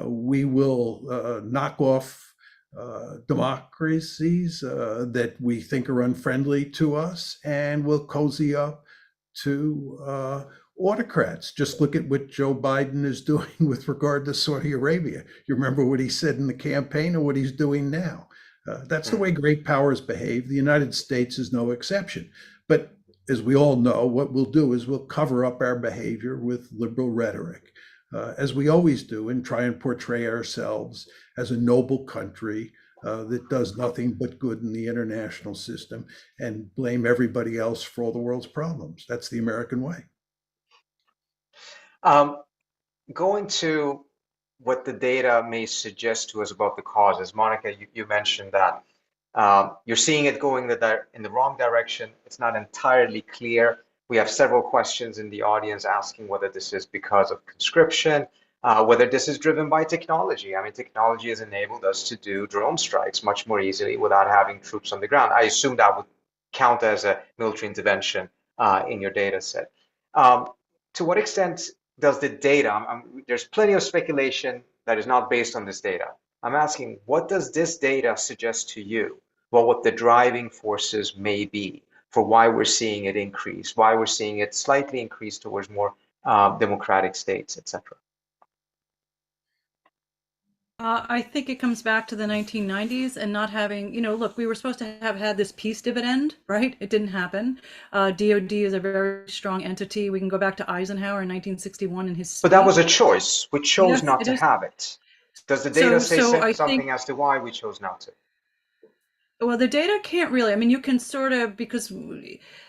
We will knock off democracies that we think are unfriendly to us, and we'll cozy up to autocrats. Just look at what Joe Biden is doing with regard to Saudi Arabia. You remember what he said in the campaign and what he's doing now. That's the way great powers behave. The United States is no exception. But as we all know, what we'll do is we'll cover up our behavior with liberal rhetoric, as we always do, and try and portray ourselves as a noble country that does nothing but good in the international system and blame everybody else for all the world's problems. That's the American way. Going to what the data may suggest to us about the causes. Monica, you mentioned that you're seeing it going in the wrong direction. It's not entirely clear. We have several questions in the audience asking whether this is because of conscription, whether this is driven by technology. I mean, technology has enabled us to do drone strikes much more easily without having troops on the ground. I assume that would count as a military intervention in your data set. To what extent does the data, there's plenty of speculation that is not based on this data. I'm asking, what does this data suggest to you? Well, what the driving forces may be for why we're seeing it increase, why we're seeing it slightly increase towards more democratic states, etc. I think it comes back to the 1990s and not having, look, we were supposed to have had this peace dividend, right? It didn't happen. DOD is a very strong entity. We can go back to Eisenhower in 1961 and his speech. But that was a choice. We chose Yes, not it to is. have it. Does the data say I something think, as to why we chose not to? well, the data can't really, you can sort of, because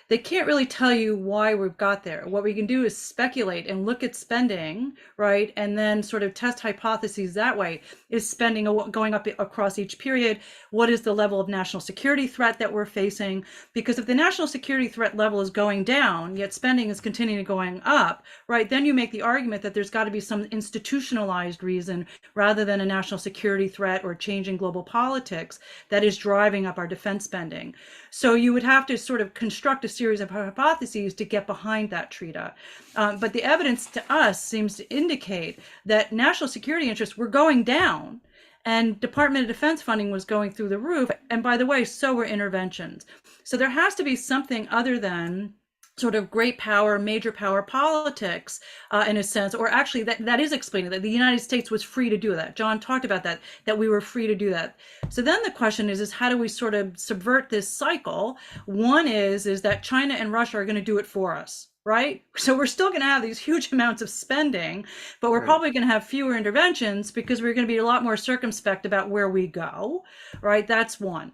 they can't really tell you why we've got there. What we can do is speculate and look at spending, right? And then sort of test hypotheses that way. Is spending going up across each period? What is the level of national security threat that we're facing? Because if the national security threat level is going down, yet spending is continuing going up, right? Then you make the argument that there's got to be some institutionalized reason rather than a national security threat or change in global politics that is driving up our defense spending. So you would have to sort of construct a series of hypotheses to get behind that, Trita. But the evidence to us seems to indicate that national security interests were going down and Department of Defense funding was going through the roof. And by the way, so were interventions. So there has to be something other than sort of great power, major power politics, in a sense, or actually that is explaining that the United States was free to do that. John talked about that we were free to do that. So then the question is how do we sort of subvert this cycle? One is that China and Russia are going to do it for us, right? So we're still going to have these huge amounts of spending, but we're probably going to have fewer interventions because we're going to be a lot more circumspect about where we go, right? That's one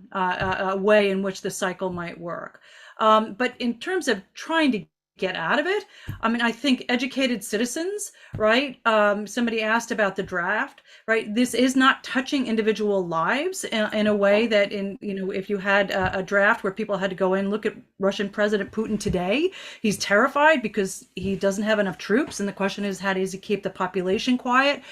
way in which the cycle might work. But in terms of trying to get out of it, I mean, I think educated citizens, right? Somebody asked about the draft, right? This is not touching individual lives in a way that if you had a draft where people had to go in, look at Russian President Putin today, he's terrified because he doesn't have enough troops. And the question is, how does he keep the population quiet,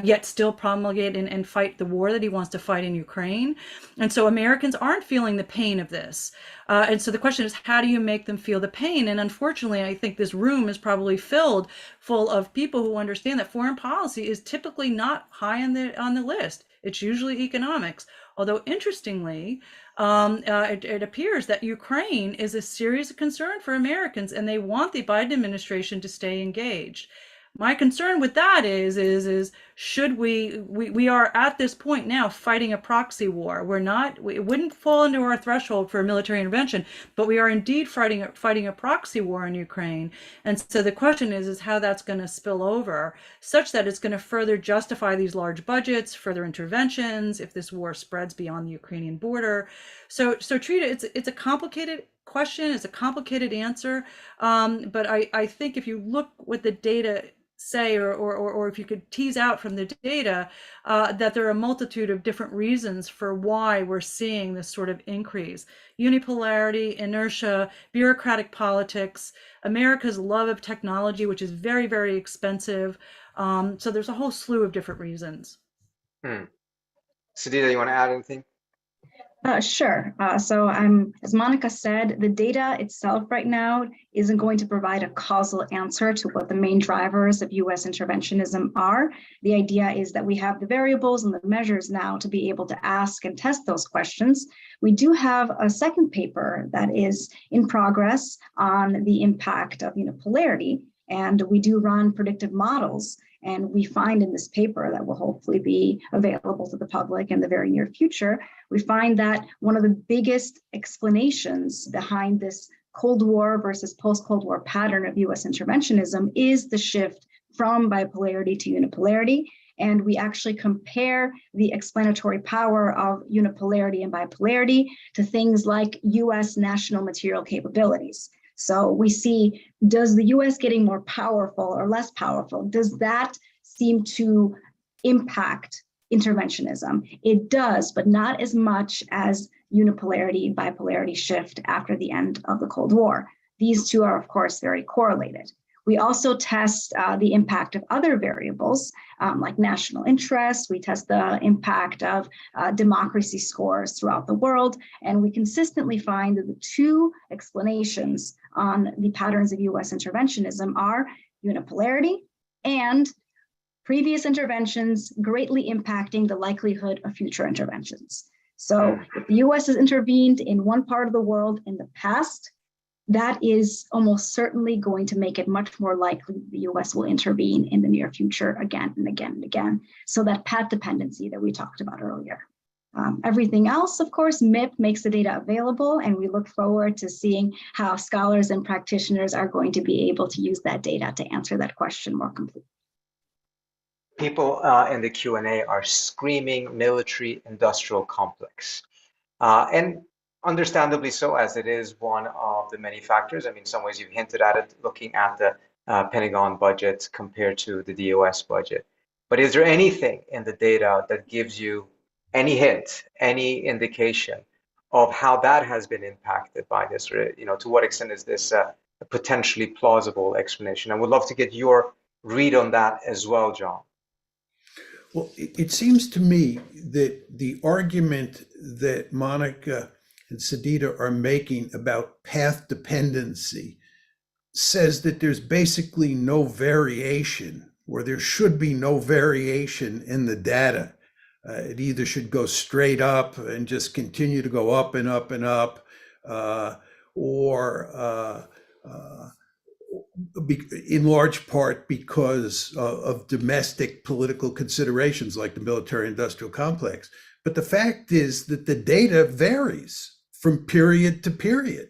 yet still promulgate and fight the war that he wants to fight in Ukraine? And so Americans aren't feeling the pain of this. And so the question is, how do you make them feel the pain? And unfortunately, I think this room is probably filled full of people who understand that foreign policy is typically not high on the list. It's usually economics. Although interestingly, it appears that Ukraine is a serious concern for Americans, and they want the Biden administration to stay engaged. My concern with that is should we are at this point now fighting a proxy war. It wouldn't fall into our threshold for a military intervention, but we are indeed fighting a proxy war in Ukraine. And so the question is how that's going to spill over such that it's going to further justify these large budgets, further interventions, if this war spreads beyond the Ukrainian border. So Trita, it's a complicated question, it's a complicated answer. But I think if you look what the data say, or if you could tease out from the data that there are a multitude of different reasons for why we're seeing this sort of increase. Unipolarity, inertia, bureaucratic politics, America's love of technology, which is very, very expensive. So there's a whole slew of different reasons. Sidita, you want to add anything? Sure. So as Monica said, the data itself right now isn't going to provide a causal answer to what the main drivers of US interventionism are. The idea is that we have the variables and the measures now to be able to ask and test those questions. We do have a second paper that is in progress on the impact of unipolarity, and we do run predictive models. And we find in this paper that will hopefully be available to the public in the very near future, we find that one of the biggest explanations behind this Cold War versus post-Cold War pattern of US interventionism is the shift from bipolarity to unipolarity. And we actually compare the explanatory power of unipolarity and bipolarity to things like US national material capabilities. So we see, does the US getting more powerful or less powerful, does that seem to impact interventionism? It does, but not as much as unipolarity, bipolarity shift after the end of the Cold War. These two are, of course, very correlated. We also test the impact of other variables like national interest. We test the impact of democracy scores throughout the world. And we consistently find that the two explanations on the patterns of US interventionism are unipolarity and previous interventions greatly impacting the likelihood of future interventions. So if the US has intervened in one part of the world in the past, that is almost certainly going to make it much more likely the US will intervene in the near future again and again and again. So that path dependency that we talked about earlier. Everything else, of course, MIP makes the data available, and we look forward to seeing how scholars and practitioners are going to be able to use that data to answer that question more completely. People in the Q&A are screaming military industrial complex. And understandably so, as it is one of the many factors. I mean, in some ways you've hinted at it, looking at the Pentagon budget compared to the DOS budget. But is there anything in the data that gives you any hint, any indication of how that has been impacted by this? Or, to what extent is this a potentially plausible explanation? I would love to get your read on that as well, John. Well, it seems to me that the argument that Monica and Sidita are making about path dependency says that there's basically no variation, or there should be no variation in the data. It either should go straight up and just continue to go up and up and up, or in large part because of domestic political considerations like the military-industrial complex. But the fact is that the data varies from period to period,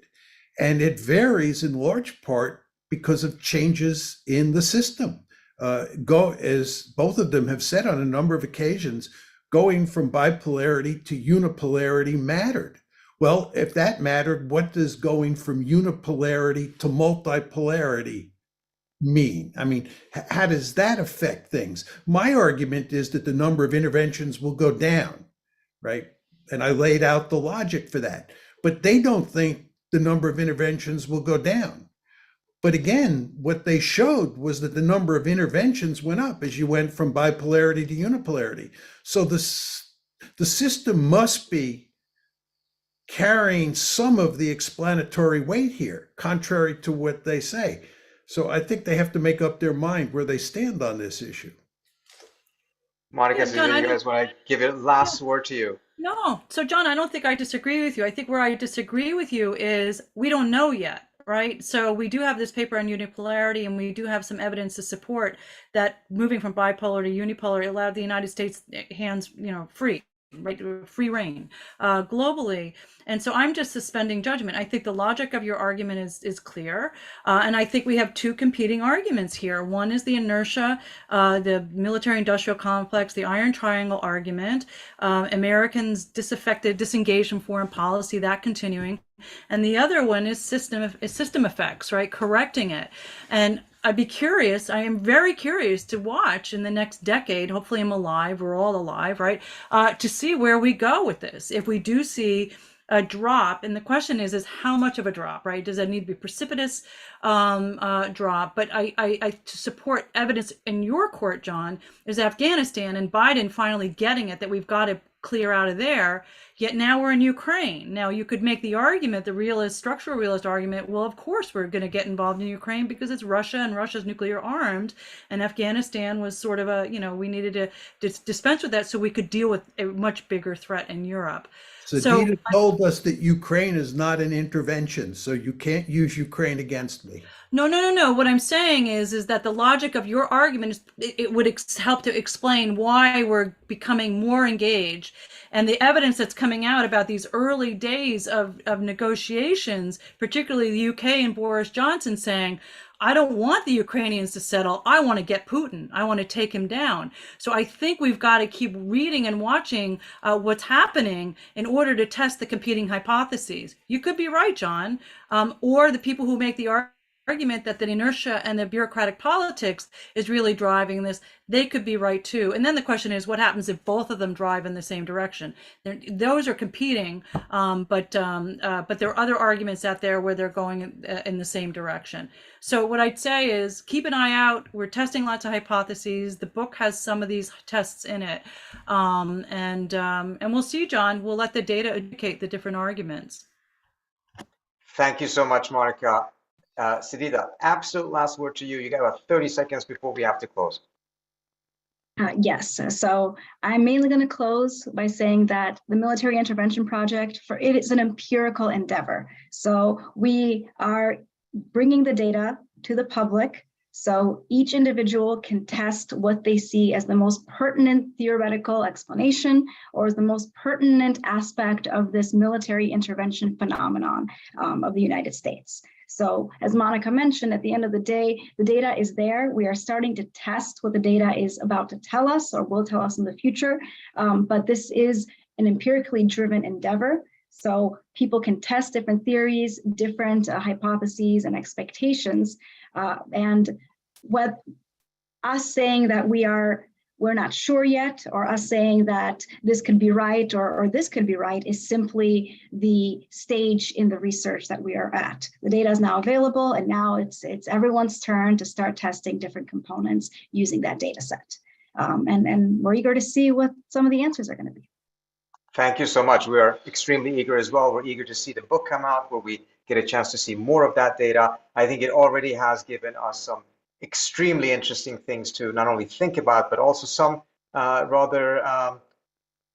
and it varies in large part because of changes in the system. As both of them have said on a number of occasions, going from bipolarity to unipolarity mattered. Well, if that mattered, what does going from unipolarity to multipolarity mean? I mean, how does that affect things? My argument is that the number of interventions will go down, right? And I laid out the logic for that. But they don't think the number of interventions will go down. But again, what they showed was that the number of interventions went up as you went from bipolarity to unipolarity. So the system must be carrying some of the explanatory weight here, contrary to what they say. So I think they have to make up their mind where they stand on this issue. Monica, Yeah, John, you guys want to give it last word to you? No. So, John, I don't think I disagree with you. I think where I disagree with you is we don't know yet, right? So we do have this paper on unipolarity, and we do have some evidence to support that moving from bipolar to unipolar allowed the United States hands, free. Right, free reign globally. And so I'm just suspending judgment. I think the logic of your argument is clear. And I think we have two competing arguments here. One is the inertia, the military industrial complex, the iron triangle argument, Americans disaffected, disengaged from foreign policy, that continuing. And the other one is system effects, right? Correcting it. And I'd be curious, I am very curious to watch in the next decade, hopefully I'm alive, we're all alive, right? To see where we go with this. If we do see a drop, and the question is how much of a drop, right? Does that need to be precipitous drop? But I to support evidence in your court, John, is Afghanistan and Biden finally getting it that we've got to clear out of there. Yet now we're in Ukraine. Now you could make the argument, the structural realist argument, well, of course we're going to get involved in Ukraine because it's Russia and Russia's nuclear armed, and Afghanistan was sort of we needed to dispense with that so we could deal with a much bigger threat in Europe. Sidita told us that Ukraine is not an intervention, so you can't use Ukraine against me. No. What I'm saying is that the logic of your argument is it would help to explain why we're becoming more engaged, and the evidence that's coming out about these early days of negotiations, particularly the UK and Boris Johnson saying, I don't want the Ukrainians to settle. I want to get Putin. I want to take him down. So I think we've got to keep reading and watching what's happening in order to test the competing hypotheses. You could be right, John, or the people who make the argument that the inertia and the bureaucratic politics is really driving this, they could be right too. And then the question is, what happens if both of them drive in the same direction? Those are competing, but there are other arguments out there where they're going in the same direction. So what I'd say is keep an eye out. We're testing lots of hypotheses. The book has some of these tests in it, and we'll see, John. We'll let the data educate the different arguments. Thank you so much, Monica. Sidita, absolute last word to you. You got about 30 seconds before we have to close. Yes, so I'm mainly going to close by saying that the military intervention project, for it is an empirical endeavor. So we are bringing the data to the public so each individual can test what they see as the most pertinent theoretical explanation or as the most pertinent aspect of this military intervention phenomenon of the United States. So as Monica mentioned, at the end of the day, the data is there. We are starting to test what the data is about to tell us or will tell us in the future. But this is an empirically driven endeavor. So people can test different theories, different hypotheses and expectations. And what us saying that we're not sure yet, or us saying that this could be right or this could be right, is simply the stage in the research that we are at. The data is now available, and now it's everyone's turn to start testing different components using that data set. And we're eager to see what some of the answers are going to be. Thank you so much. We are extremely eager as well. We're eager to see the book come out where we get a chance to see more of that data. I think it already has given us some extremely interesting things to not only think about, but also some rather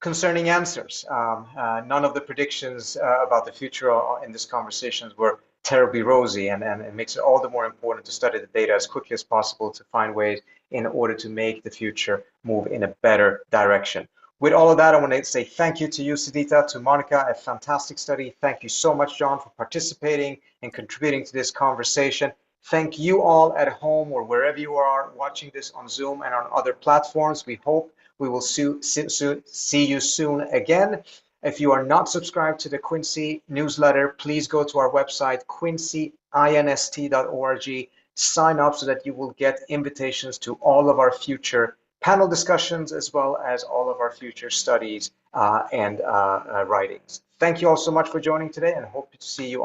concerning answers. None of the predictions about the future in this conversation were terribly rosy, and it makes it all the more important to study the data as quickly as possible to find ways in order to make the future move in a better direction. With all of that, I want to say thank you to you, Sidita, to Monica, a fantastic study. Thank you so much, John, for participating and contributing to this conversation. Thank you all at home or wherever you are watching this on Zoom and on other platforms. We hope we will see you soon again. If you are not subscribed to the Quincy newsletter, please go to our website, quincyinst.org. Sign up so that you will get invitations to all of our future panel discussions, as well as all of our future studies and writings. Thank you all so much for joining today, and hope to see you